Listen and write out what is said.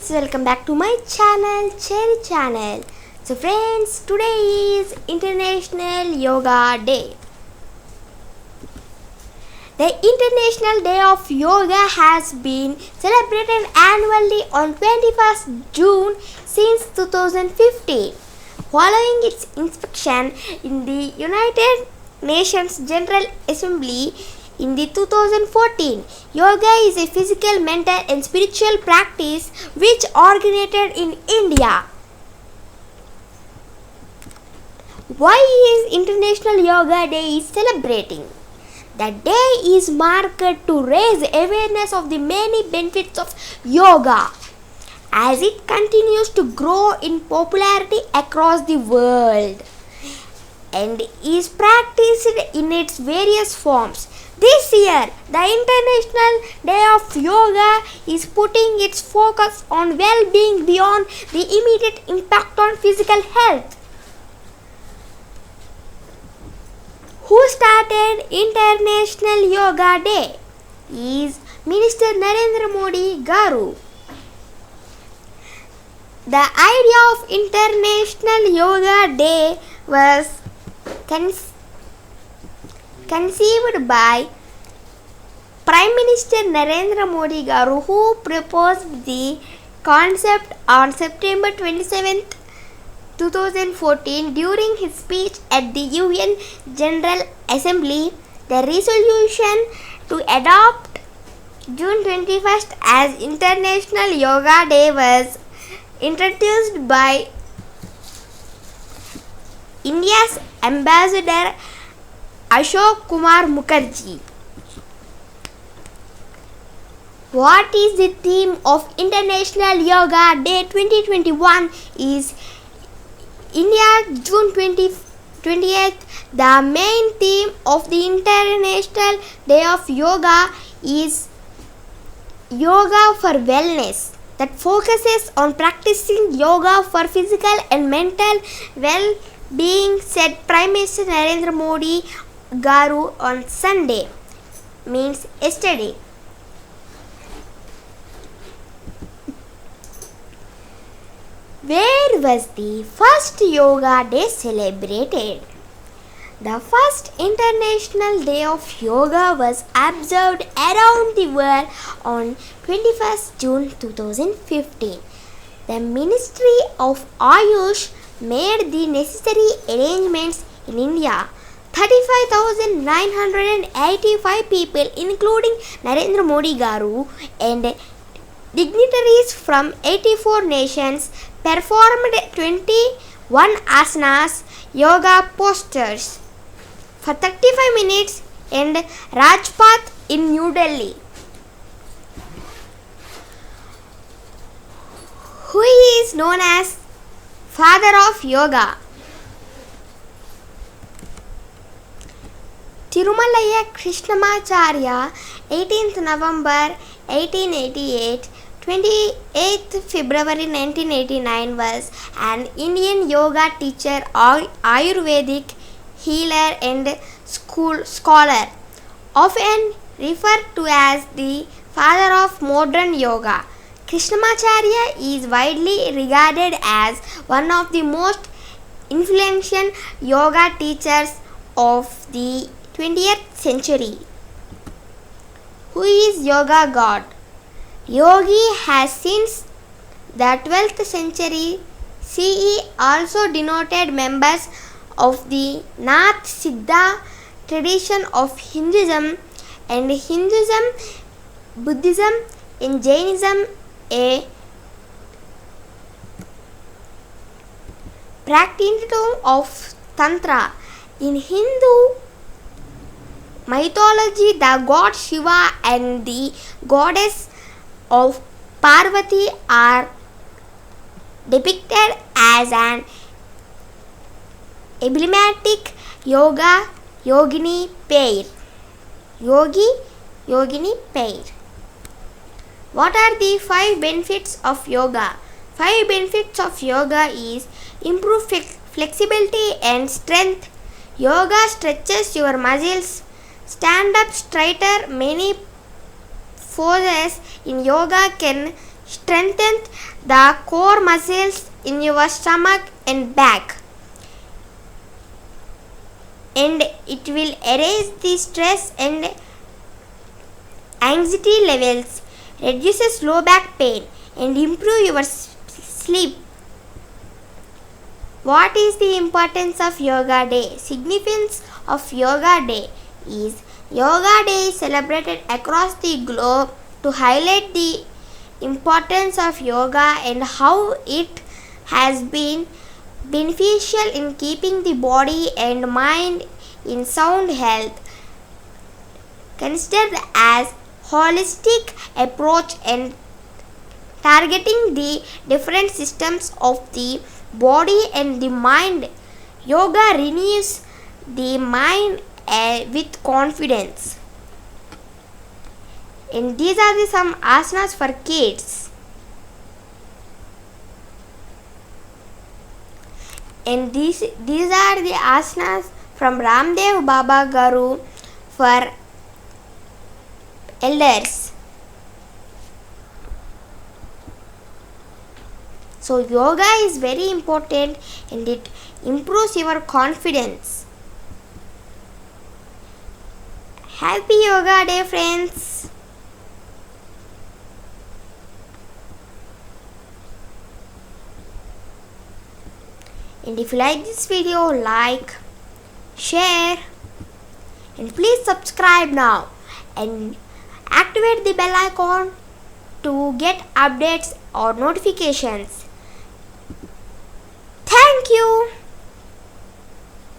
friends, welcome back to my channel, Cherry Channel. So friends, today is International Yoga Day. The International Day of Yoga has been celebrated annually on 21st June since 2015. Following its inscription in the United Nations General Assembly in the 2014, yoga is a physical, mental and spiritual practice which originated in India. Why is International Yoga Day is celebrating? The day is marked to raise awareness of the many benefits of yoga as it continues to grow in popularity across the world and is practiced in its various forms. This year, the International Day of Yoga is putting its focus on well-being beyond the immediate impact on physical health. Who started International Yoga Day? Is Minister Narendra Modi Garu. The idea of International Yoga Day was conceived by Prime Minister Narendra Modi Garu, who proposed the concept on September 27, 2014 during his speech at the UN General Assembly. The resolution to adopt June 21st as International Yoga Day was introduced by India's Ambassador Ashok Kumar Mukherjee. What is the theme of International Yoga Day 2021 is India June 28th. The main theme of the International Day of Yoga is Yoga for Wellness, that focuses on practicing yoga for physical and mental well-being, said Prime Minister Narendra Modi Garu on Sunday, means yesterday. Where was the first Yoga Day celebrated? The first International Day of Yoga was observed around the world on 21st June 2015. The Ministry of Ayush made the necessary arrangements in India. 35,985 people, including Narendra Modi Garu and dignitaries from 84 nations, performed 21 asanas, yoga postures, for 35 minutes in Rajpath in New Delhi. Who is known as Father of Yoga? Tirumalaya Krishnamacharya, 18th November 1888, 28th February 1989, was an Indian yoga teacher, Ayurvedic healer and scholar, often referred to as the father of modern yoga. Krishnamacharya is widely regarded as one of the most influential yoga teachers of the 20th century. Who is Yoga God? Yogi has since the 12th century CE also denoted members of the Nath Siddha tradition of Hinduism and Hinduism, Buddhism and Jainism, a practitioner of Tantra. In Hindu mythology, the god Shiva and the goddess of Parvati are depicted as an emblematic yogini pair. Yogini pair. What are the 5 benefits of yoga? 5 benefits of yoga is improve flexibility and strength. Yoga stretches your muscles. Stand up straighter. Many poses in yoga can strengthen the core muscles in your stomach and back, and it will erase the stress and anxiety levels, reduces low back pain, and improve your sleep. What is the importance of Yoga Day? Significance of Yoga Day is Yoga Day is celebrated across the globe to highlight the importance of yoga and how it has been beneficial in keeping the body and mind in sound health. Considered as holistic approach and targeting the different systems of the body and the mind. Yoga renews the mind with confidence. And these are some asanas for kids. And these are the asanas from Ramdev Baba Garu for elders. So yoga is very important and it improves your confidence. Happy Yoga Day, friends. And if you like this video, like, share, and please subscribe now and activate the bell icon to get updates or notifications. Thank you.